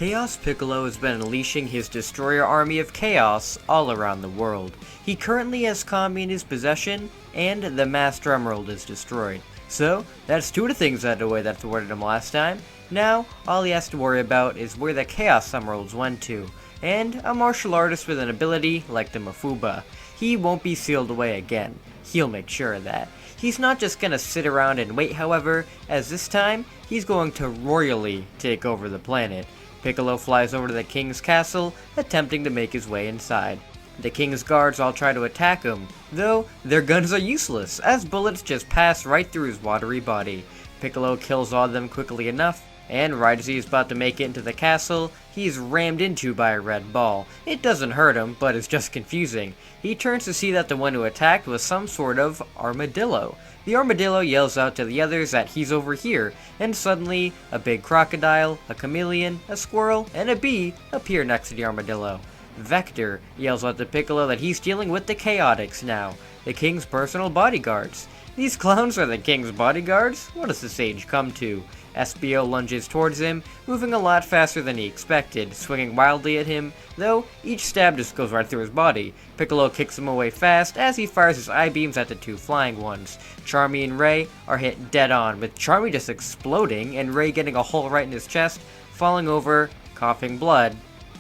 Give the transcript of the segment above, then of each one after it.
Chaos Piccolo has been unleashing his destroyer army of chaos all around the world. He currently has Kami in his possession, and the Master Emerald is destroyed. So, that's two of the things out of the way that thwarted him last time. Now, all he has to worry about is where the Chaos Emeralds went to, and a martial artist with an ability like the Mafuba. He won't be sealed away again. He'll make sure of that. He's not just gonna sit around and wait, however, as this time, he's going to royally take over the planet. Piccolo flies over to the king's castle, attempting to make his way inside. The king's guards all try to attack him, though their guns are useless, as bullets just pass right through his watery body. Piccolo kills all of them quickly enough, and right as he is about to make it into the castle, he's rammed into by a red ball. It doesn't hurt him, but it's just confusing. He turns to see that the one who attacked was some sort of armadillo. The armadillo yells out to the others that he's over here, and suddenly, a big crocodile, a chameleon, a squirrel, and a bee appear next to the armadillo. Vector yells out to Piccolo that he's dealing with the Chaotix now, the king's personal bodyguards. These clowns are the king's bodyguards? What does the sage come to? SBO lunges towards him, moving a lot faster than he expected, swinging wildly at him, though each stab just goes right through his body. Piccolo kicks him away fast as he fires his I-beams at the two flying ones. Charmy and Ray are hit dead on, with Charmy just exploding and Ray getting a hole right in his chest, falling over, coughing blood,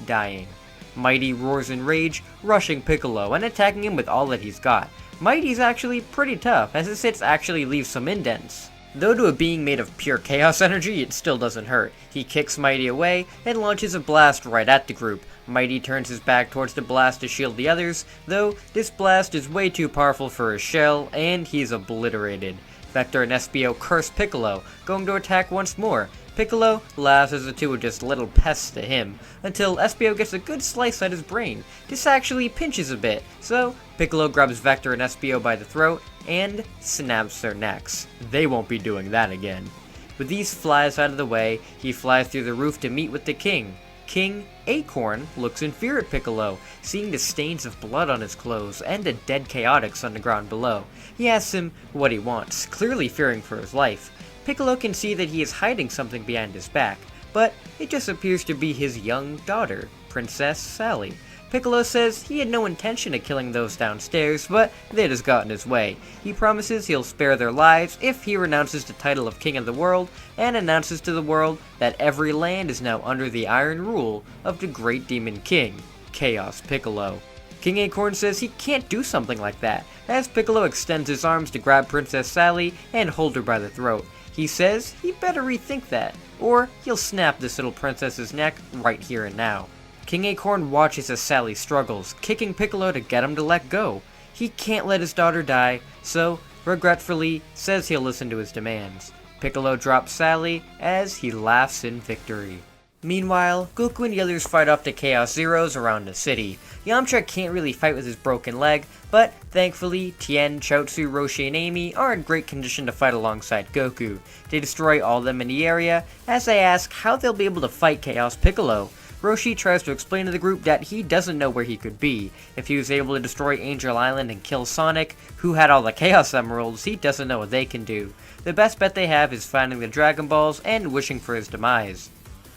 dying. Mighty roars in rage, rushing Piccolo and attacking him with all that he's got. Mighty's actually pretty tough, as his hits actually leave some indents. Though to a being made of pure chaos energy, it still doesn't hurt. He kicks Mighty away and launches a blast right at the group. Mighty turns his back towards the blast to shield the others, though this blast is way too powerful for his shell, and he's obliterated. Vector and SBO curse Piccolo, going to attack once more. Piccolo laughs as the two are just little pests to him, until SBO gets a good slice at his brain. This actually pinches a bit, so Piccolo grabs Vector and SBO by the throat, and snaps their necks. They won't be doing that again. With these flies out of the way, he flies through the roof to meet with the king. King Acorn looks in fear at Piccolo, seeing the stains of blood on his clothes and a dead Chaotix on the ground below. He asks him what he wants, clearly fearing for his life. Piccolo can see that he is hiding something behind his back, but it just appears to be his young daughter, Princess Sally. Piccolo says he had no intention of killing those downstairs, but they just got in his way. He promises he'll spare their lives if he renounces the title of King of the World, and announces to the world that every land is now under the iron rule of the great Demon King, Chaos Piccolo. King Acorn says he can't do something like that, as Piccolo extends his arms to grab Princess Sally and hold her by the throat. He says he better rethink that, or he'll snap this little princess's neck right here and now. King Acorn watches as Sally struggles, kicking Piccolo to get him to let go. He can't let his daughter die, so regretfully says he'll listen to his demands. Piccolo drops Sally as he laughs in victory. Meanwhile, Goku and the others fight off the Chaos Zeros around the city. Yamcha can't really fight with his broken leg, but thankfully, Tien, Chaozu, Roshi, and Amy are in great condition to fight alongside Goku. They destroy all of them in the area, as they ask how they'll be able to fight Chaos Piccolo. Roshi tries to explain to the group that he doesn't know where he could be. If he was able to destroy Angel Island and kill Sonic, who had all the Chaos Emeralds, he doesn't know what they can do. The best bet they have is finding the Dragon Balls and wishing for his demise.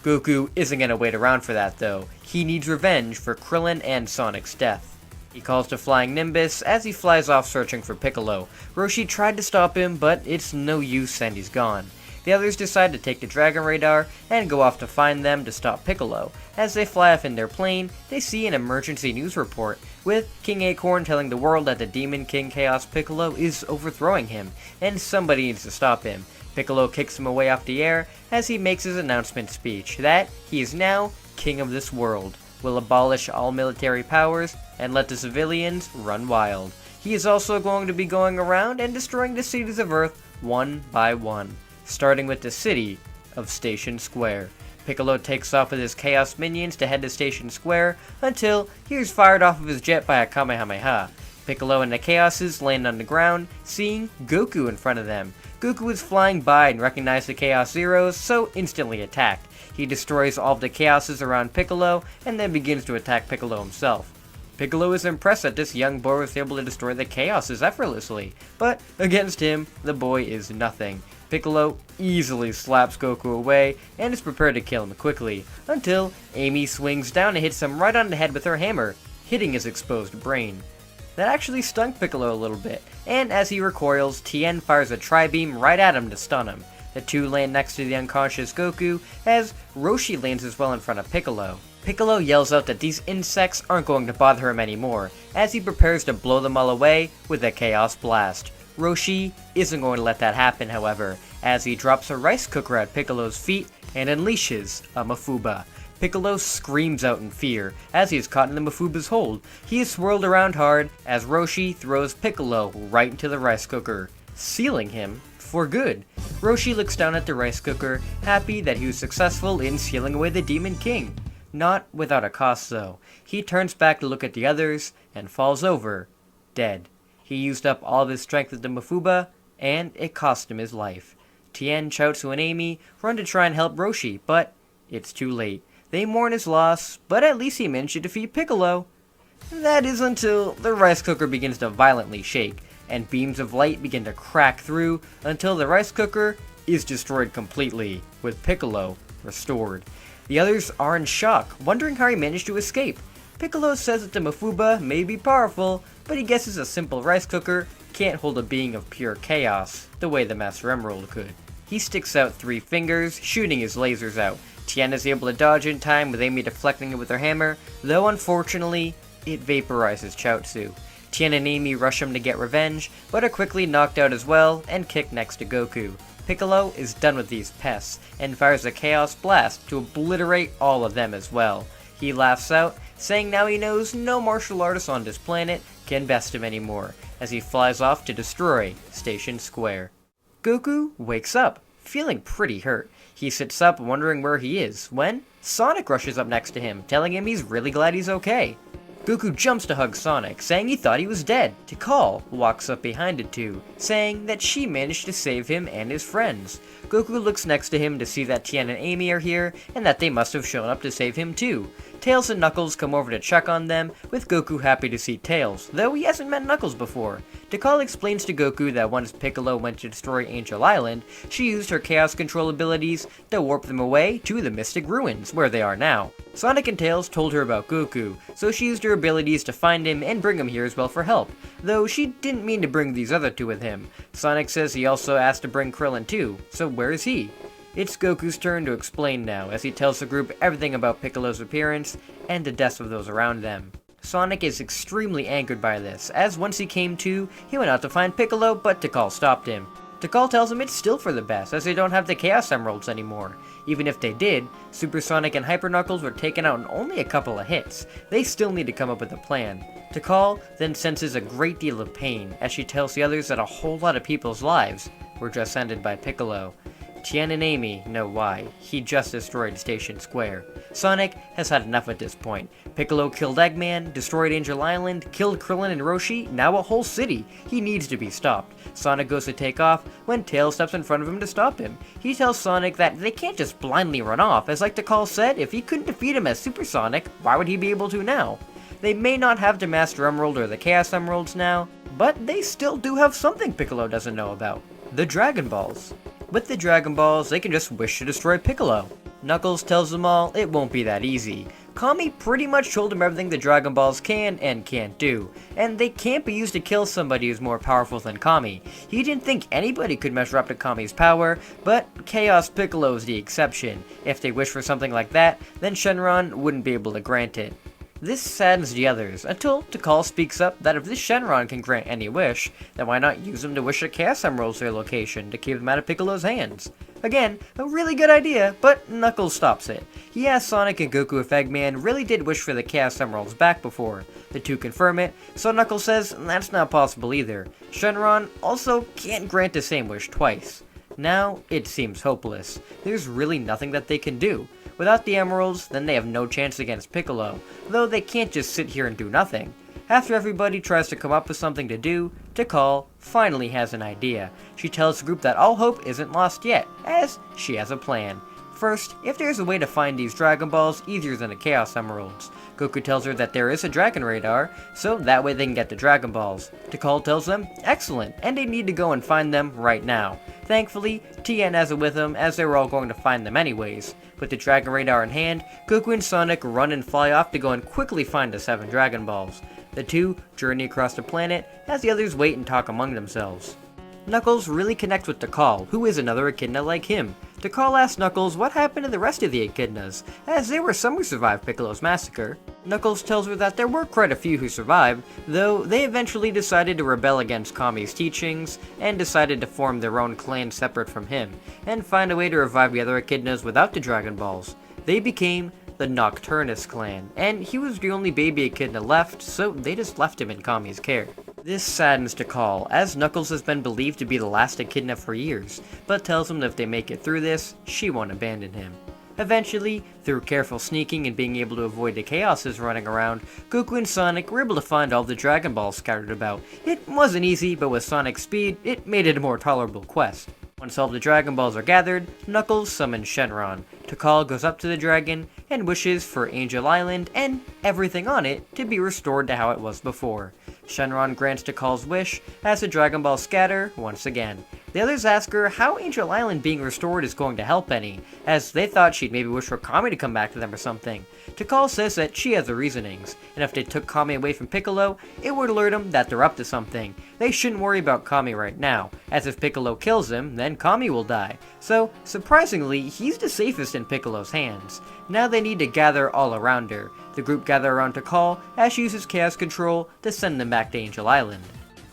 Goku isn't going to wait around for that though. He needs revenge for Krillin and Sonic's death. He calls to Flying Nimbus as he flies off searching for Piccolo. Roshi tried to stop him, but it's no use and he's gone. The others decide to take the Dragon Radar and go off to find them to stop Piccolo. As they fly off in their plane, they see an emergency news report, with King Acorn telling the world that the Demon King Chaos Piccolo is overthrowing him, and somebody needs to stop him. Piccolo kicks him away off the air as he makes his announcement speech that he is now king of this world, will abolish all military powers, and let the civilians run wild. He is also going to be going around and destroying the cities of Earth one by one, starting with the city of Station Square. Piccolo takes off with his Chaos minions to head to Station Square until he is fired off of his jet by a Kamehameha. Piccolo and the Chaoses land on the ground, seeing Goku in front of them. Goku is flying by and recognized the Chaos Zeros, so instantly attacked. He destroys all of the Chaoses around Piccolo, and then begins to attack Piccolo himself. Piccolo is impressed that this young boy was able to destroy the Chaoses effortlessly, but against him, the boy is nothing. Piccolo easily slaps Goku away and is prepared to kill him quickly, until Amy swings down and hits him right on the head with her hammer, hitting his exposed brain. That actually stung Piccolo a little bit, and as he recoils, Tien fires a tri-beam right at him to stun him. The two land next to the unconscious Goku, as Roshi lands as well in front of Piccolo. Piccolo yells out that these insects aren't going to bother him anymore, as he prepares to blow them all away with a Chaos Blast. Roshi isn't going to let that happen, however, as he drops a rice cooker at Piccolo's feet and unleashes a Mafuba. Piccolo screams out in fear as he is caught in the Mafuba's hold. He is swirled around hard as Roshi throws Piccolo right into the rice cooker, sealing him for good. Roshi looks down at the rice cooker, happy that he was successful in sealing away the Demon King. Not without a cost though. He turns back to look at the others and falls over, dead. He used up all of his strength with the Mafuba, and it cost him his life. Tien, Chaozu, and Amy run to try and help Roshi, but it's too late. They mourn his loss, but at least he managed to defeat Piccolo. That is until the rice cooker begins to violently shake, and beams of light begin to crack through until the rice cooker is destroyed completely, with Piccolo restored. The others are in shock, wondering how he managed to escape. Piccolo says that the Mafuba may be powerful, but he guesses a simple rice cooker can't hold a being of pure chaos the way the Master Emerald could. He sticks out 3 fingers, shooting his lasers out. Tien is able to dodge in time with Amy deflecting it with her hammer, though unfortunately, it vaporizes Chaozu. Tien and Amy rush him to get revenge, but are quickly knocked out as well and kicked next to Goku. Piccolo is done with these pests and fires a Chaos Blast to obliterate all of them as well. He laughs out, saying now he knows no martial artist on this planet can best him anymore, as he flies off to destroy Station Square. Goku wakes up, feeling pretty hurt. He sits up wondering where he is, when Sonic rushes up next to him, telling him he's really glad he's okay. Goku jumps to hug Sonic, saying he thought he was dead. Tikal walks up behind the two, saying that she managed to save him and his friends. Goku looks next to him to see that Tien and Amy are here, and that they must have shown up to save him too. Tails and Knuckles come over to check on them, with Goku happy to see Tails, though he hasn't met Knuckles before. Tikal explains to Goku that once Piccolo went to destroy Angel Island, she used her Chaos Control abilities to warp them away to the Mystic Ruins, where they are now. Sonic and Tails told her about Goku, so she used her abilities to find him and bring him here as well for help, though she didn't mean to bring these other two with him. Sonic says he also asked to bring Krillin too, so where is he? It's Goku's turn to explain now, as he tells the group everything about Piccolo's appearance and the deaths of those around them. Sonic is extremely angered by this, as once he came to, he went out to find Piccolo, but Tikal stopped him. Tikal tells him it's still for the best, as they don't have the Chaos Emeralds anymore. Even if they did, Super Sonic and Hyper Knuckles were taken out in only a couple of hits. They still need to come up with a plan. Tikal then senses a great deal of pain, as she tells the others that a whole lot of people's lives were just ended by Piccolo. Tien and Amy know why. He just destroyed Station Square. Sonic has had enough at this point. Piccolo killed Eggman, destroyed Angel Island, killed Krillin and Roshi, now a whole city. He needs to be stopped. Sonic goes to take off when Tails steps in front of him to stop him. He tells Sonic that they can't just blindly run off, as like Tikal said, if he couldn't defeat him as Super Sonic, why would he be able to now? They may not have the Master Emerald or the Chaos Emeralds now, but they still do have something Piccolo doesn't know about. The Dragon Balls. With the Dragon Balls, they can just wish to destroy Piccolo. Knuckles tells them all it won't be that easy. Kami pretty much told him everything the Dragon Balls can and can't do, and they can't be used to kill somebody who's more powerful than Kami. He didn't think anybody could measure up to Kami's power, but Chaos Piccolo is the exception. If they wish for something like that, then Shenron wouldn't be able to grant it. This saddens the others, until Tikal speaks up that if this Shenron can grant any wish, then why not use them to wish the Chaos Emeralds their location to keep them out of Piccolo's hands? Again, a really good idea, but Knuckles stops it. He asks Sonic and Goku if Eggman really did wish for the Chaos Emeralds back before. The two confirm it, so Knuckles says that's not possible either. Shenron also can't grant the same wish twice. Now, it seems hopeless. There's really nothing that they can do. Without the emeralds, then they have no chance against Piccolo, though they can't just sit here and do nothing. After everybody tries to come up with something to do, Tikal finally has an idea. She tells the group that all hope isn't lost yet, as she has a plan. First, if there's a way to find these Dragon Balls easier than the Chaos Emeralds. Goku tells her that there is a Dragon Radar, so that way they can get the Dragon Balls. Tikal tells them, excellent, and they need to go and find them right now. Thankfully, Tien has it with him as they were all going to find them anyways. With the Dragon Radar in hand, Goku and Sonic run and fly off to go and quickly find the 7 Dragon Balls. The two journey across the planet as the others wait and talk among themselves. Knuckles really connects with Tikal, who is another echidna like him. Tikal asks Knuckles what happened to the rest of the echidnas, as there were some who survived Piccolo's massacre. Knuckles tells her that there were quite a few who survived, though they eventually decided to rebel against Kami's teachings, and decided to form their own clan separate from him, and find a way to revive the other echidnas without the Dragon Balls. They became the Nocturnus clan, and he was the only baby echidna left, so they just left him in Kami's care. This saddens Tikal, as Knuckles has been believed to be the last echidna for years, but tells him that if they make it through this, she won't abandon him. Eventually, through careful sneaking and being able to avoid the chaoses running around, Goku and Sonic were able to find all the Dragon Balls scattered about. It wasn't easy, but with Sonic's speed, it made it a more tolerable quest. Once all the Dragon Balls are gathered, Knuckles summons Shenron. Tikal goes up to the dragon and wishes for Angel Island and everything on it to be restored to how it was before. Shenron grants Tikal's wish as the Dragon Balls scatter once again. The others ask her how Angel Island being restored is going to help any, as they thought she'd maybe wish for Kami to come back to them or something. Tikal says that she has the reasonings, and if they took Kami away from Piccolo, it would alert them that they're up to something. They shouldn't worry about Kami right now, as if Piccolo kills him, then Kami will die. So, surprisingly, he's the safest in Piccolo's hands. Now they need to gather all around her. The group gather around Tikal as she uses Chaos Control to send them back to Angel Island.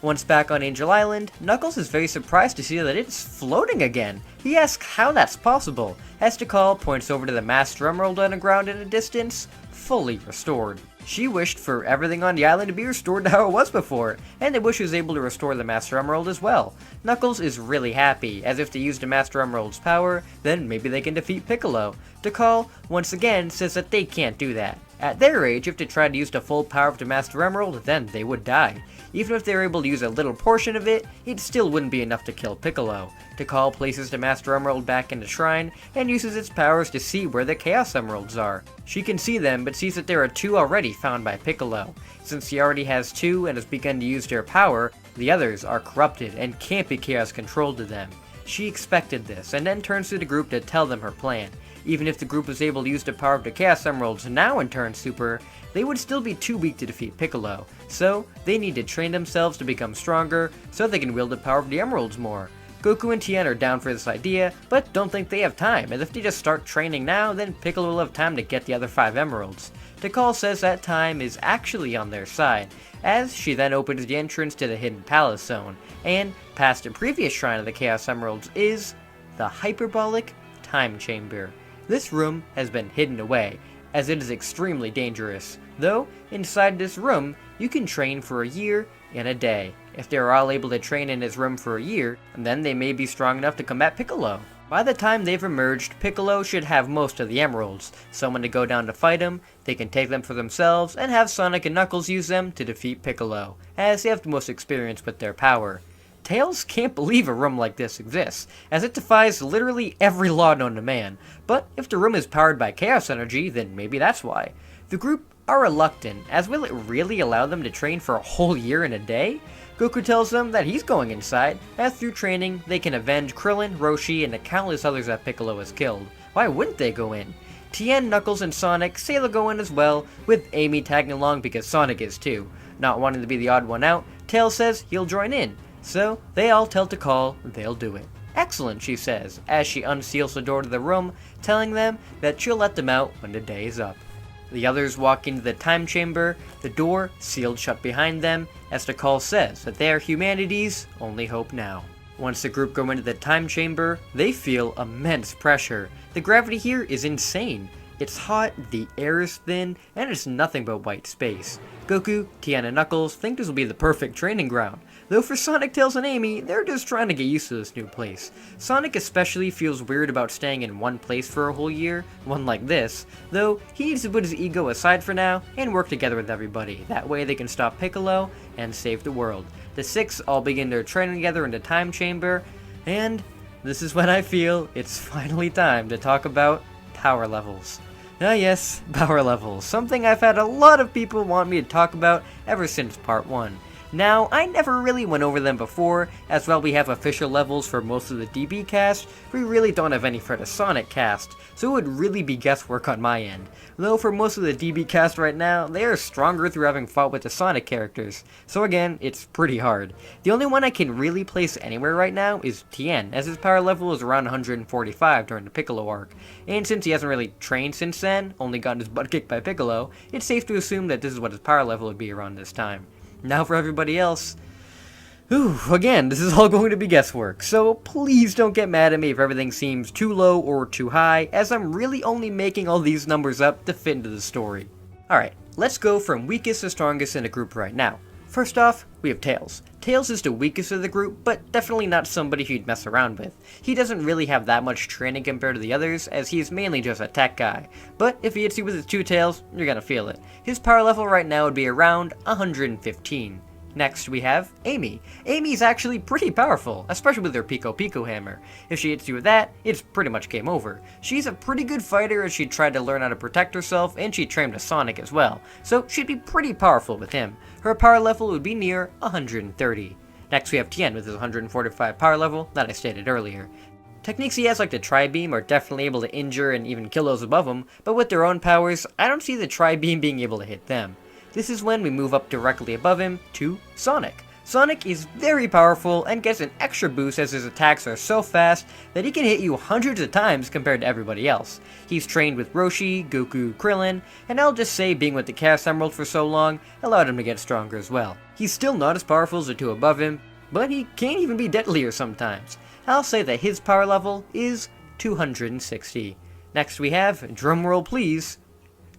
Once back on Angel Island, Knuckles is very surprised to see that it's floating again. He asks how that's possible, as Tikal points over to the Master Emerald on the ground in the distance, fully restored. She wished for everything on the island to be restored to how it was before, and they wish she was able to restore the Master Emerald as well. Knuckles is really happy, as if they use the Master Emerald's power, then maybe they can defeat Piccolo. Tikal, once again, says that they can't do that. At their age, if they tried to use the full power of the Master Emerald, then they would die. Even if they were able to use a little portion of it, it still wouldn't be enough to kill Piccolo. Tikal places the Master Emerald back in the shrine, and uses its powers to see where the Chaos Emeralds are. She can see them, but sees that there are 2 already found by Piccolo. Since he already has 2 and has begun to use their power, the others are corrupted and can't be Chaos controlled to them. She expected this, and then turns to the group to tell them her plan. Even if the group was able to use the power of the Chaos Emeralds now and turn super, they would still be too weak to defeat Piccolo, so they need to train themselves to become stronger so they can wield the power of the Emeralds more. Goku and Tien are down for this idea, but don't think they have time, as if they just start training now, then Piccolo will have time to get the other 5 Emeralds. Tikal says that time is actually on their side, as she then opens the entrance to the Hidden Palace Zone, and past the previous Shrine of the Chaos Emeralds is the Hyperbolic Time Chamber. This room has been hidden away, as it is extremely dangerous, though inside this room you can train for a year and a day. If they are all able to train in this room for a year, then they may be strong enough to combat Piccolo. By the time they've emerged, Piccolo should have most of the emeralds, someone to go down to fight him, they can take them for themselves, and have Sonic and Knuckles use them to defeat Piccolo, as they have the most experience with their power. Tails can't believe a room like this exists, as it defies literally every law known to man, but if the room is powered by chaos energy, then maybe that's why. The group are reluctant, as will it really allow them to train for a whole year and a day? Goku tells them that he's going inside, as through training, they can avenge Krillin, Roshi, and the countless others that Piccolo has killed. Why wouldn't they go in? Tien, Knuckles, and Sonic say they'll go in as well, with Amy tagging along because Sonic is too. Not wanting to be the odd one out, Tails says he'll join in. So, they all tell Tikal they'll do it. Excellent, she says, as she unseals the door to the room, telling them that she'll let them out when the day is up. The others walk into the time chamber, the door sealed shut behind them, as Tikal says that they are humanity's only hope now. Once the group go into the time chamber, they feel immense pressure. The gravity here is insane. It's hot, the air is thin, and it's nothing but white space. Goku, Tien, and Knuckles think this will be the perfect training ground. Though for Sonic, Tails, and Amy, they're just trying to get used to this new place. Sonic especially feels weird about staying in one place for a whole year, one like this, though he needs to put his ego aside for now and work together with everybody. That way they can stop Piccolo and save the world. The 6 all begin their training together in the time chamber, and this is when I feel it's finally time to talk about power levels. Ah yes, power levels, something I've had a lot of people want me to talk about ever since part 1. Now, I never really went over them before, as while we have official levels for most of the DB cast, we really don't have any for the Sonic cast, so it would really be guesswork on my end. Though for most of the DB cast right now, they are stronger through having fought with the Sonic characters, so again, it's pretty hard. The only one I can really place anywhere right now is Tien, as his power level is around 145 during the Piccolo arc, and since he hasn't really trained since then, only gotten his butt kicked by Piccolo, it's safe to assume that this is what his power level would be around this time. Now for everybody else, again, this is all going to be guesswork, so please don't get mad at me if everything seems too low or too high, as I'm really only making all these numbers up to fit into the story. Alright, let's go from weakest to strongest in a group right now. First off, we have Tails. Tails is the weakest of the group, but definitely not somebody you'd mess around with. He doesn't really have that much training compared to the others, as he is mainly just a tech guy. But if he hits you with his two tails, you're gonna feel it. His power level right now would be around 115. Next, we have Amy. Amy's actually pretty powerful, especially with her Pico Pico hammer. If she hits you with that, it's pretty much game over. She's a pretty good fighter as she tried to learn how to protect herself, and she trained with Sonic as well, so she'd be pretty powerful with him. Her power level would be near 130. Next, we have Tien with his 145 power level that I stated earlier. Techniques he has like the Tri-Beam are definitely able to injure and even kill those above him, but with their own powers, I don't see the Tri-Beam being able to hit them. This is when we move up directly above him to Sonic. Sonic is very powerful and gets an extra boost as his attacks are so fast that he can hit you hundreds of times compared to everybody else. He's trained with Roshi, Goku, Krillin, and I'll just say being with the Chaos Emerald for so long allowed him to get stronger as well. He's still not as powerful as the two above him, but he can even be deadlier sometimes. I'll say that his power level is 260. Next we have, drumroll please,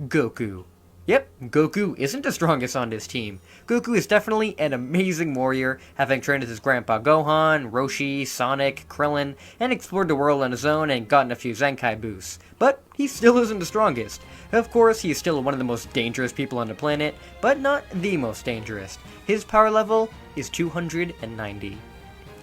Goku. Yep, Goku isn't the strongest on this team. Goku is definitely an amazing warrior, having trained with his grandpa Gohan, Roshi, Sonic, Krillin, and explored the world on his own and gotten a few Zenkai boosts. But he still isn't the strongest. Of course, he is still one of the most dangerous people on the planet, but not the most dangerous. His power level is 290.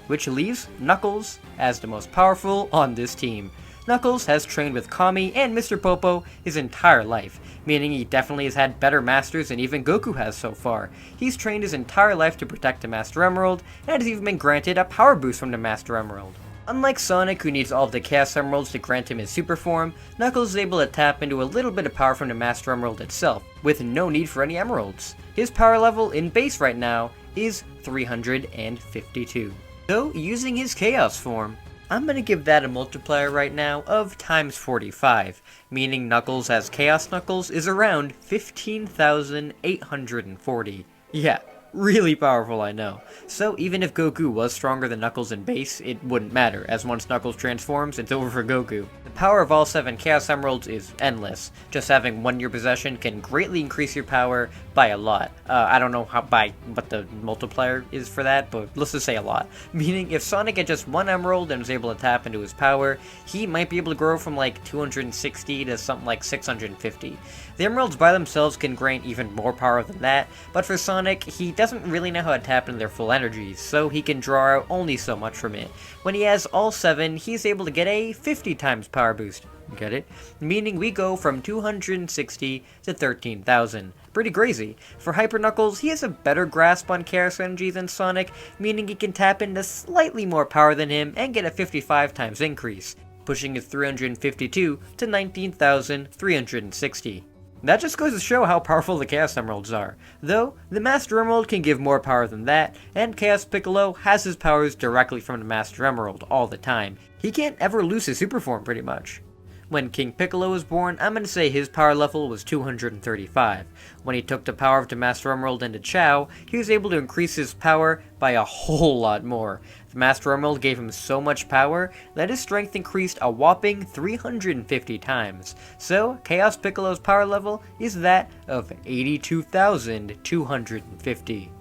Which leaves Knuckles as the most powerful on this team. Knuckles has trained with Kami and Mr. Popo his entire life, meaning he definitely has had better masters than even Goku has so far. He's trained his entire life to protect the Master Emerald, and has even been granted a power boost from the Master Emerald. Unlike Sonic, who needs all of the Chaos Emeralds to grant him his super form, Knuckles is able to tap into a little bit of power from the Master Emerald itself, with no need for any emeralds. His power level in base right now is 352. So, using his Chaos form, I'm going to give that a multiplier right now of times 45, meaning Knuckles as Chaos Knuckles is around 15,840. Yeah, really powerful, I know. So even if Goku was stronger than Knuckles in base, it wouldn't matter, as once Knuckles transforms, it's over for Goku. The power of all 7 Chaos Emeralds is endless. Just having one in your possession can greatly increase your power by a lot. I don't know what the multiplier is for that, but let's just say a lot. Meaning, if Sonic had just one emerald and was able to tap into his power, he might be able to grow from like 260 to something like 650. The emeralds by themselves can grant even more power than that, but for Sonic, he doesn't really know how to tap into their full energies, so he can draw out only so much from it. When he has all 7, he's able to get a 50 times power boost. Get it? Meaning we go from 260 to 13,000. Pretty crazy. For Hyper Knuckles, he has a better grasp on Chaos Energy than Sonic, meaning he can tap into slightly more power than him and get a 55 times increase, pushing his 352 to 19,360. That just goes to show how powerful the Chaos Emeralds are. Though, the Master Emerald can give more power than that, and Chaos Piccolo has his powers directly from the Master Emerald all the time. He can't ever lose his super form pretty much. When King Piccolo was born, I'm going to say his power level was 235. When he took the power of the Master Emerald into Chao, he was able to increase his power by a whole lot more. The Master Emerald gave him so much power that his strength increased a whopping 350 times. So, Chaos Piccolo's power level is that of 82,250.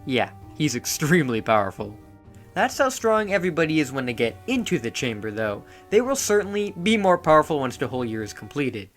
Yeah, he's extremely powerful. That's how strong everybody is when they get into the chamber though. They will certainly be more powerful once the whole year is completed.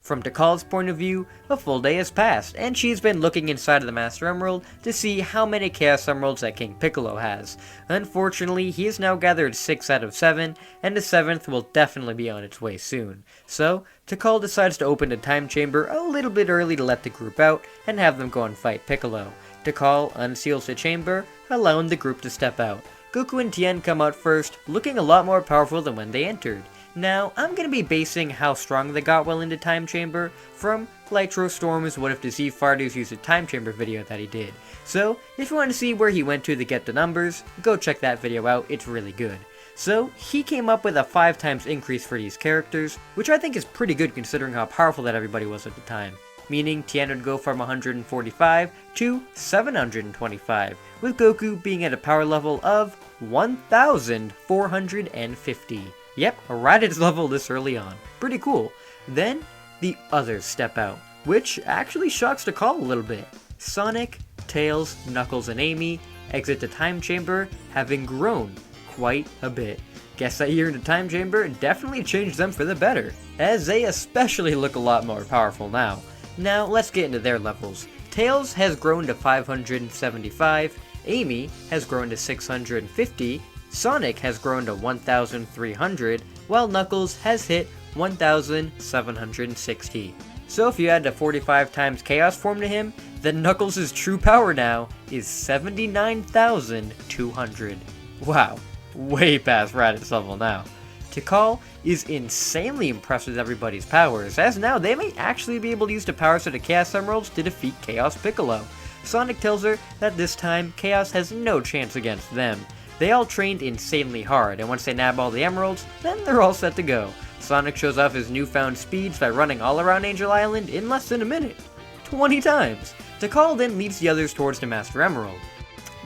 From Tikal's point of view, a full day has passed, and she's been looking inside of the Master Emerald to see how many Chaos Emeralds that King Piccolo has. Unfortunately, he has now gathered 6 out of 7, and the 7th will definitely be on its way soon. So, Tikal decides to open the time chamber a little bit early to let the group out, and have them go and fight Piccolo. Tikal unseals the chamber, allowing the group to step out. Goku and Tien come out first, looking a lot more powerful than when they entered. Now, I'm going to be basing how strong they got while in the time chamber from Lytro Storm's What If the Z Fighters Used a Time Chamber video that he did. So, if you want to see where he went to get the numbers, go check that video out, it's really good. So, he came up with a 5 times increase for these characters, which I think is pretty good considering how powerful that everybody was at the time. Meaning Tien would go from 145 to 725, with Goku being at a power level of 1,450. Yep, right at his level this early on. Pretty cool. Then, the others step out, which actually shocks Tikal a little bit. Sonic, Tails, Knuckles, and Amy exit the time chamber, having grown quite a bit. Guess that year in the time chamber definitely changed them for the better, as they especially look a lot more powerful now. Now, let's get into their levels. Tails has grown to 575, Amy has grown to 650, Sonic has grown to 1,300, while Knuckles has hit 1,760. So if you add the 45 times Chaos form to him, then Knuckles' true power now is 79,200. Wow, way past Raditz level now. Tikal is insanely impressed with everybody's powers, as now they may actually be able to use the powers of the Chaos Emeralds to defeat Chaos Piccolo. Sonic tells her that this time Chaos has no chance against them. They all trained insanely hard, and once they nab all the emeralds, then they're all set to go. Sonic shows off his newfound speeds by running all around Angel Island in less than a minute. 20 times! Tikal then leads the others towards the Master Emerald.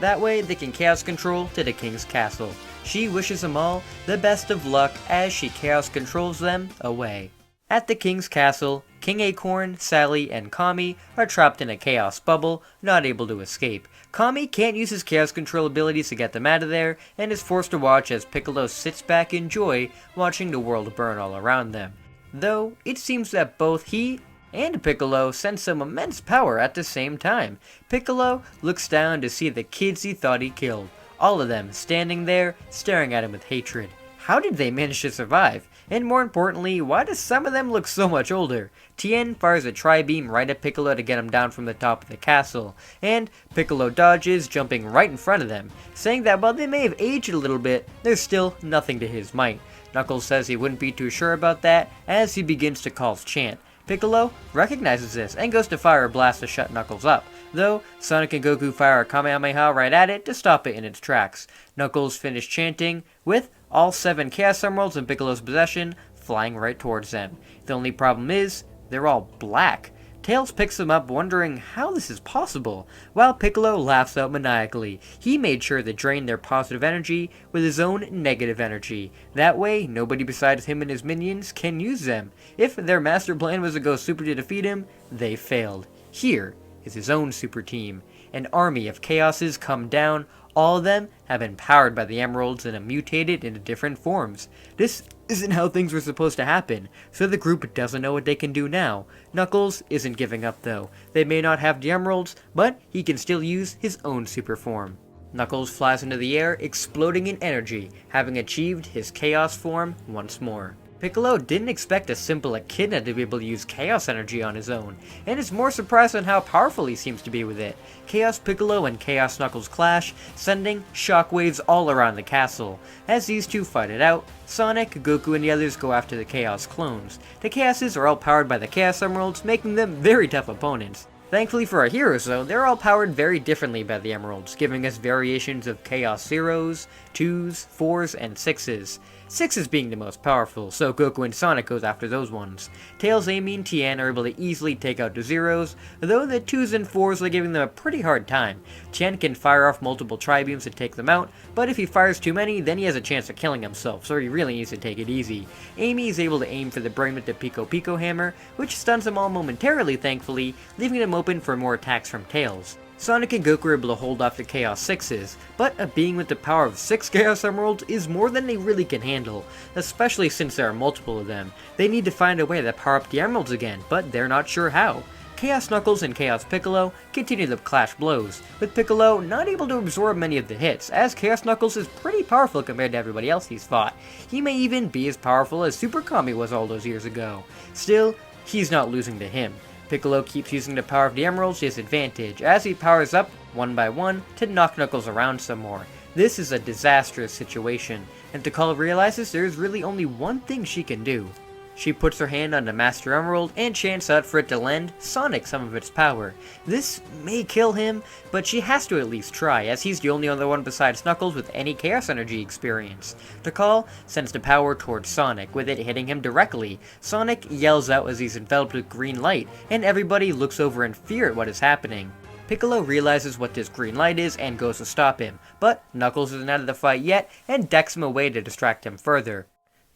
That way they can Chaos Control to the King's Castle. She wishes them all the best of luck as she Chaos Controls them away. At the King's Castle, King Acorn, Sally, and Kami are trapped in a Chaos Bubble, not able to escape. Kami can't use his Chaos Control abilities to get them out of there, and is forced to watch as Piccolo sits back in joy, watching the world burn all around them. Though, it seems that both he and Piccolo sense some immense power at the same time. Piccolo looks down to see the kids he thought he killed, all of them standing there, staring at him with hatred. How did they manage to survive? And more importantly, why do some of them look so much older? Tien fires a tri-beam right at Piccolo to get him down from the top of the castle, and Piccolo dodges, jumping right in front of them, saying that while they may have aged a little bit, there's still nothing to his might. Knuckles says he wouldn't be too sure about that, as he begins to call chant. Piccolo recognizes this and goes to fire a blast to shut Knuckles up, though Sonic and Goku fire a Kamehameha right at it to stop it in its tracks. Knuckles finish chanting, with all 7 Chaos Emeralds in Piccolo's possession flying right towards them. The only problem is, they're all black. Tails picks them up, wondering how this is possible, while Piccolo laughs out maniacally. He made sure to drain their positive energy with his own negative energy. That way, nobody besides him and his minions can use them. If their master plan was to go super to defeat him, they failed. Here is his own super team. An army of chaoses come down. All of them have been powered by the emeralds and have mutated into different forms. This isn't how things were supposed to happen, so the group doesn't know what they can do now. Knuckles isn't giving up though. They may not have the emeralds, but he can still use his own super form. Knuckles flies into the air, exploding in energy, having achieved his chaos form once more. Piccolo didn't expect a simple echidna to be able to use chaos energy on his own, and is more surprised on how powerful he seems to be with it. Chaos Piccolo and Chaos Knuckles clash, sending shockwaves all around the castle. As these two fight it out, Sonic, Goku, and the others go after the Chaos clones. The Chaoses are all powered by the Chaos Emeralds, making them very tough opponents. Thankfully for our heroes though, they're all powered very differently by the Emeralds, giving us variations of Chaos Zeros, 2s, 4s, and 6s. 6s being the most powerful, so Goku and Sonic goes after those ones. Tails, Amy, and Tien are able to easily take out the Zeros, though the 2s and 4s are giving them a pretty hard time. Tien can fire off multiple tri-beams to take them out, but if he fires too many, then he has a chance of killing himself, so he really needs to take it easy. Amy is able to aim for the brain with the Pico Pico hammer, which stuns them all momentarily thankfully, leaving them open for more attacks from Tails. Sonic and Goku are able to hold off the Chaos 6s, but a being with the power of 6 Chaos Emeralds is more than they really can handle, especially since there are multiple of them. They need to find a way to power up the Emeralds again, but they're not sure how. Chaos Knuckles and Chaos Piccolo continue to clash blows, with Piccolo not able to absorb many of the hits, as Chaos Knuckles is pretty powerful compared to everybody else he's fought. He may even be as powerful as Super Kami was all those years ago. Still, he's not losing to him. Piccolo keeps using the power of the emeralds to his advantage, as he powers up, one by one, to knock Knuckles around some more. This is a disastrous situation, and Piccolo realizes there is really only one thing she can do. She puts her hand on the Master Emerald and chants out for it to lend Sonic some of its power. This may kill him, but she has to at least try, as he's the only other one besides Knuckles with any Chaos Energy experience. Tikal sends the power towards Sonic, with it hitting him directly. Sonic yells out as he's enveloped with green light, and everybody looks over in fear at what is happening. Piccolo realizes what this green light is and goes to stop him, but Knuckles isn't out of the fight yet and decks him away to distract him further.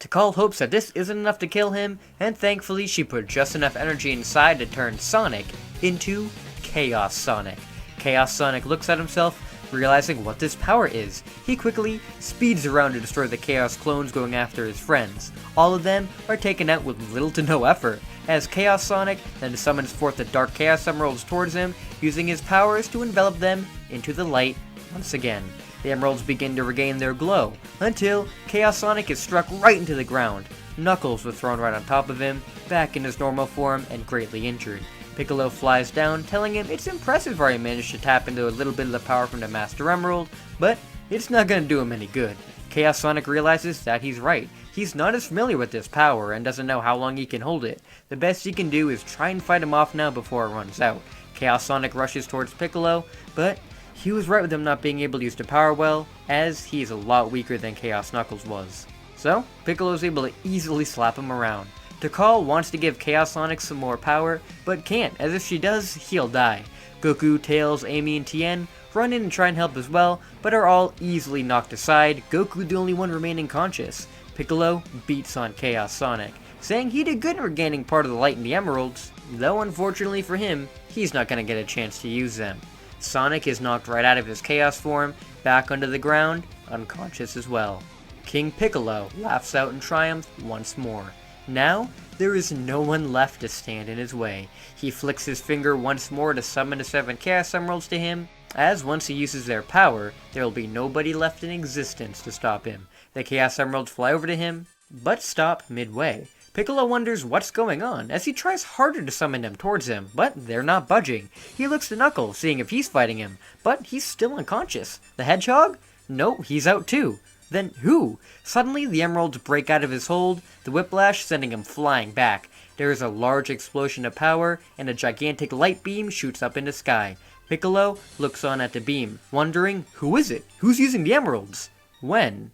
Tikal hopes that this isn't enough to kill him, and thankfully she put just enough energy inside to turn Sonic into Chaos Sonic. Chaos Sonic looks at himself, realizing what this power is. He quickly speeds around to destroy the Chaos clones going after his friends. All of them are taken out with little to no effort, as Chaos Sonic then summons forth the Dark Chaos Emeralds towards him, using his powers to envelop them into the light once again. The emeralds begin to regain their glow, until Chaos Sonic is struck right into the ground. Knuckles was thrown right on top of him, back in his normal form and greatly injured. Piccolo flies down, telling him it's impressive how he managed to tap into a little bit of the power from the Master Emerald, but it's not going to do him any good. Chaos Sonic realizes that he's right. He's not as familiar with this power and doesn't know how long he can hold it. The best he can do is try and fight him off now before it runs out. Chaos Sonic rushes towards Piccolo, but he was right with him not being able to use the power well, as he is a lot weaker than Chaos Knuckles was. So, Piccolo is able to easily slap him around. Tikal wants to give Chaos Sonic some more power, but can't, as if she does, he'll die. Goku, Tails, Amy, and Tien run in and try and help as well, but are all easily knocked aside, Goku the only one remaining conscious. Piccolo beats on Chaos Sonic, saying he did good in regaining part of the light in the emeralds, though unfortunately for him, he's not going to get a chance to use them. Sonic is knocked right out of his Chaos form, back onto the ground, unconscious as well. King Piccolo laughs out in triumph once more. Now, there is no one left to stand in his way. He flicks his finger once more to summon the 7 Chaos Emeralds to him, as once he uses their power, there will be nobody left in existence to stop him. The Chaos Emeralds fly over to him, but stop midway. Piccolo wonders what's going on, as he tries harder to summon them towards him, but they're not budging. He looks to Knuckles, seeing if he's fighting him, but he's still unconscious. The Hedgehog? No, he's out too. Then who? Suddenly, the emeralds break out of his hold, the whiplash sending him flying back. There is a large explosion of power, and a gigantic light beam shoots up in the sky. Piccolo looks on at the beam, wondering, who is it? Who's using the emeralds? When?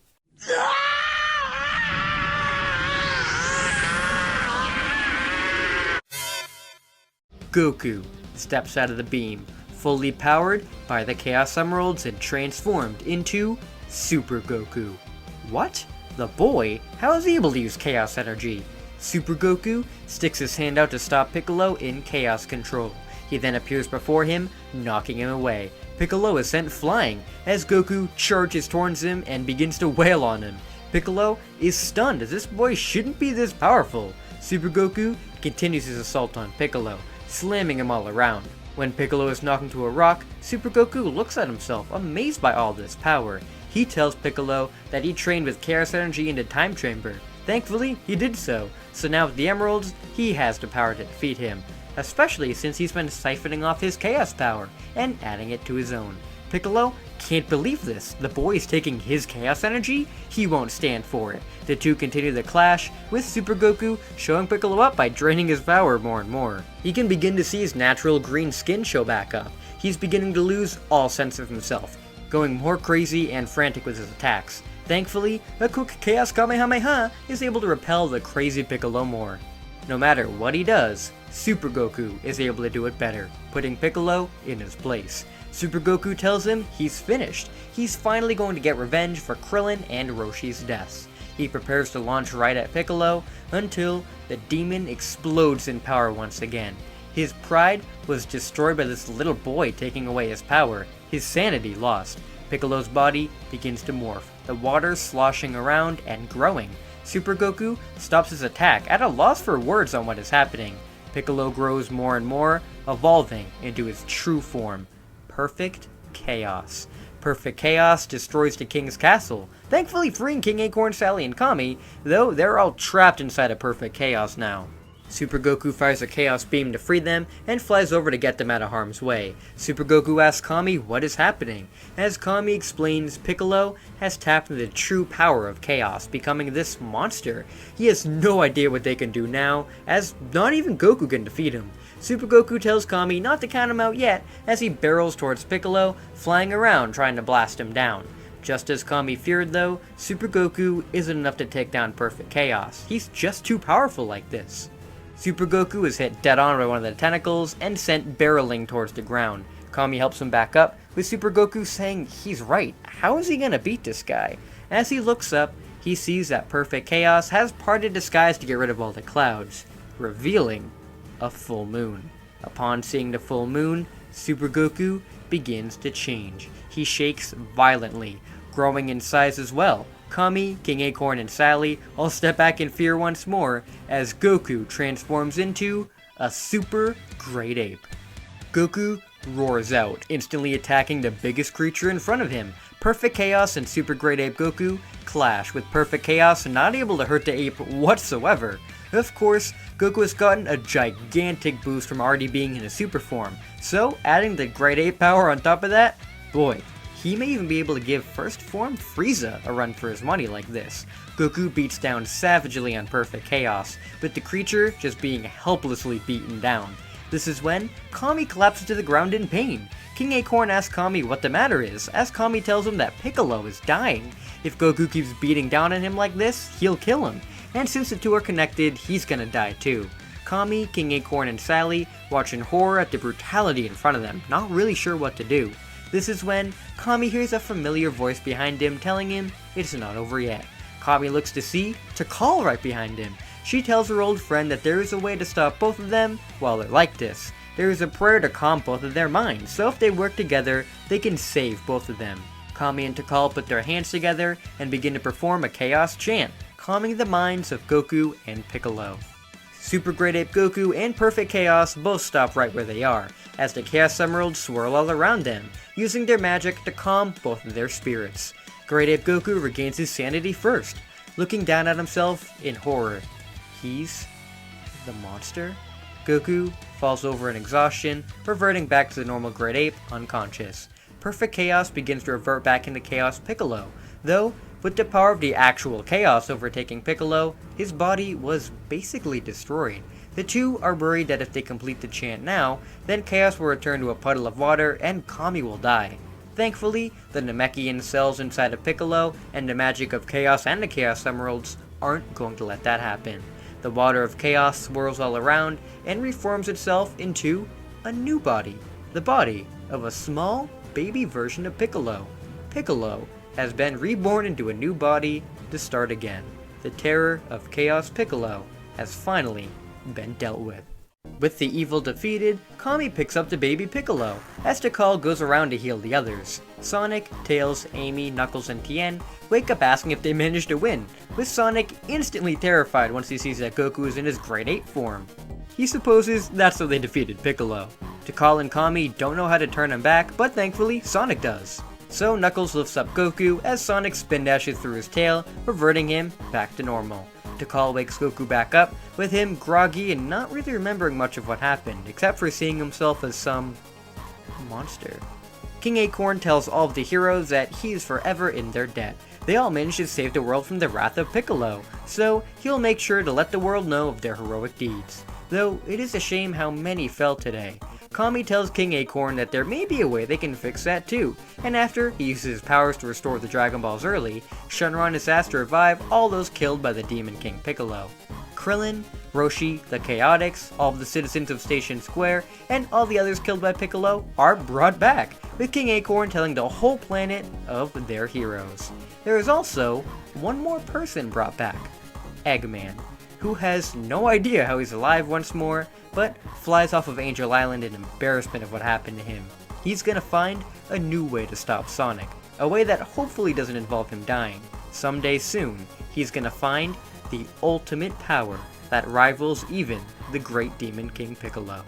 Goku steps out of the beam, fully powered by the Chaos Emeralds and transformed into Super Goku. What? The boy? How is he able to use Chaos Energy? Super Goku sticks his hand out to stop Piccolo in Chaos Control. He then appears before him, knocking him away. Piccolo is sent flying as Goku charges towards him and begins to wail on him. Piccolo is stunned as this boy shouldn't be this powerful. Super Goku continues his assault on Piccolo, slamming him all around. When Piccolo is knocked into a rock, Super Goku looks at himself, amazed by all this power. He tells Piccolo that he trained with Chaos Energy in the Time Chamber. Thankfully, he did so now with the Emeralds, he has the power to defeat him, especially since he's been siphoning off his Chaos power and adding it to his own. Piccolo can't believe this. The boy is taking his Chaos Energy? He won't stand for it. The two continue the clash, with Super Goku showing Piccolo up by draining his power more and more. He can begin to see his natural green skin show back up. He's beginning to lose all sense of himself, going more crazy and frantic with his attacks. Thankfully, a quick Chaos Kamehameha is able to repel the crazy Piccolo more. No matter what he does, Super Goku is able to do it better, putting Piccolo in his place. Super Goku tells him he's finished. He's finally going to get revenge for Krillin and Roshi's deaths. He prepares to launch right at Piccolo until the demon explodes in power once again. His pride was destroyed by this little boy taking away his power, his sanity lost. Piccolo's body begins to morph, the water sloshing around and growing. Super Goku stops his attack, at a loss for words on what is happening. Piccolo grows more and more, evolving into his true form, Perfect Chaos. Perfect Chaos destroys the King's castle, thankfully freeing King Acorn, Sally, and Kami, though they're all trapped inside of Perfect Chaos now. Super Goku fires a Chaos Beam to free them and flies over to get them out of harm's way. Super Goku asks Kami what is happening. As Kami explains, Piccolo has tapped into the true power of Chaos, becoming this monster. He has no idea what they can do now, as not even Goku can defeat him. Super Goku tells Kami not to count him out yet as he barrels towards Piccolo, flying around trying to blast him down. Just as Kami feared though, Super Goku isn't enough to take down Perfect Chaos. He's just too powerful like this. Super Goku is hit dead on by one of the tentacles and sent barreling towards the ground. Kami helps him back up, with Super Goku saying he's right. How is he gonna beat this guy? As he looks up, he sees that Perfect Chaos has parted the skies to get rid of all the clouds, revealing a full moon. Upon seeing the full moon, Super Goku begins to change. He shakes violently, growing in size as well. Kami, King Acorn, and Sally all step back in fear once more as Goku transforms into a super great ape. Goku roars out, instantly attacking the biggest creature in front of him. Perfect Chaos and Super Great Ape Goku clash, with Perfect Chaos not able to hurt the ape whatsoever. Of course, Goku has gotten a gigantic boost from already being in a super form, so adding the Great Ape power on top of that, boy, he may even be able to give First Form Frieza a run for his money like this. Goku beats down savagely on Perfect Chaos, with the creature just being helplessly beaten down. This is when Kami collapses to the ground in pain. King Acorn asks Kami what the matter is, as Kami tells him that Piccolo is dying. If Goku keeps beating down on him like this, he'll kill him. And since the two are connected, he's gonna die too. Kami, King Acorn, and Sally watch in horror at the brutality in front of them, not really sure what to do. This is when Kami hears a familiar voice behind him telling him it's not over yet. Kami looks to see Tikal right behind him. She tells her old friend that there is a way to stop both of them while they're like this. There is a prayer to calm both of their minds, so if they work together, they can save both of them. Kami and Tikal put their hands together and begin to perform a chaos chant, calming the minds of Goku and Piccolo. Super Great Ape Goku and Perfect Chaos both stop right where they are, as the Chaos Emeralds swirl all around them, using their magic to calm both of their spirits. Great Ape Goku regains his sanity first, looking down at himself in horror. He's the monster? Goku falls over in exhaustion, reverting back to the normal Great Ape, unconscious. Perfect Chaos begins to revert back into Chaos Piccolo, though with the power of the actual Chaos overtaking Piccolo, his body was basically destroyed. The two are worried that if they complete the chant now, then Chaos will return to a puddle of water and Kami will die. Thankfully, the Namekian cells inside of Piccolo and the magic of Chaos and the Chaos Emeralds aren't going to let that happen. The water of Chaos swirls all around and reforms itself into a new body. The body of a small, baby version of Piccolo. Piccolo has been reborn into a new body to start again. The terror of Chaos Piccolo has finally been dealt with. With the evil defeated, Kami picks up the baby Piccolo, as Tikal goes around to heal the others. Sonic, Tails, Amy, Knuckles, and Tien wake up asking if they managed to win, with Sonic instantly terrified once he sees that Goku is in his Great Ape form. He supposes that's how they defeated Piccolo. Tikal and Kami don't know how to turn him back, but thankfully Sonic does. So Knuckles lifts up Goku as Sonic spin dashes through his tail, reverting him back to normal. Tikal wakes Goku back up, with him groggy and not really remembering much of what happened, except for seeing himself as some monster. King Acorn tells all of the heroes that he is forever in their debt. They all managed to save the world from the wrath of Piccolo, so he'll make sure to let the world know of their heroic deeds. Though it is a shame how many fell today. Kami tells King Acorn that there may be a way they can fix that too, and after he uses his powers to restore the Dragon Balls early, Shenron is asked to revive all those killed by the Demon King Piccolo. Krillin, Roshi, the Chaotix, all of the citizens of Station Square, and all the others killed by Piccolo are brought back, with King Acorn telling the whole planet of their heroes. There is also one more person brought back, Eggman, who has no idea how he's alive once more, but flies off of Angel Island in embarrassment of what happened to him. He's gonna find a new way to stop Sonic, a way that hopefully doesn't involve him dying. Someday soon, he's gonna find the ultimate power that rivals even the great Demon King Piccolo.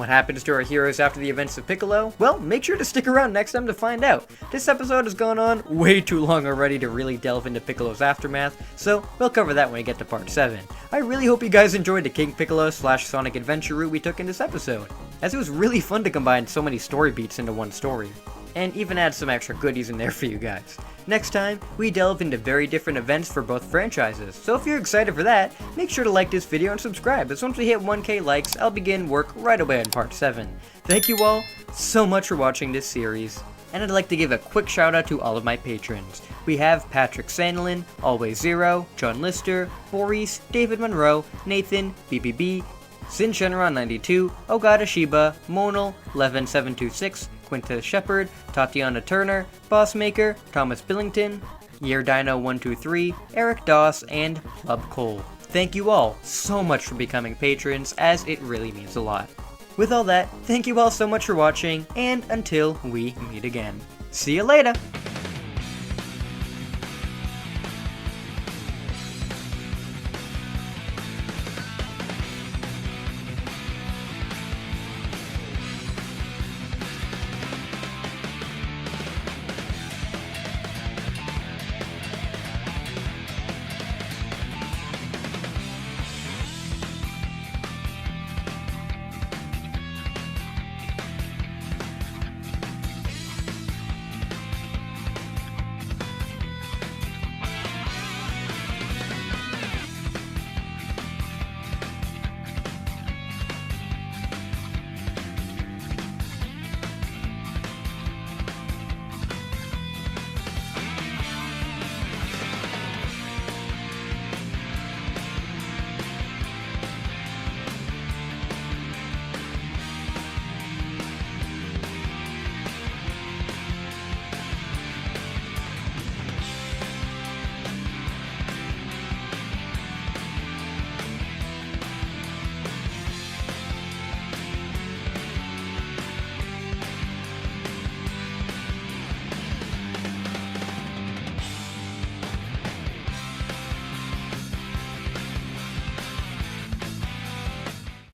What happens to our heroes after the events of Piccolo? Well, make sure to stick around next time to find out. This episode has gone on way too long already to really delve into Piccolo's aftermath, so we'll cover that when we get to part 7. I really hope you guys enjoyed the King Piccolo / Sonic Adventure route we took in this episode, as it was really fun to combine so many story beats into one story, and even add some extra goodies in there for you guys. Next time, we delve into very different events for both franchises, so if you're excited for that, make sure to like this video and subscribe, as once we hit 1k likes, I'll begin work right away on part 7. Thank you all so much for watching this series, and I'd like to give a quick shout out to all of my patrons. We have Patrick Sandlin, Always Zero, John Lister, Maurice, David Monroe, Nathan, BBB, Sin Shenron 92, Ogata Shiba, Monal, Levin726, Quinta Shepard, Tatiana Turner, Bossmaker, Thomas Billington, YearDino123, Eric Doss, and Club Cole. Thank you all so much for becoming patrons, as it really means a lot. With all that, thank you all so much for watching, and until we meet again. See you later!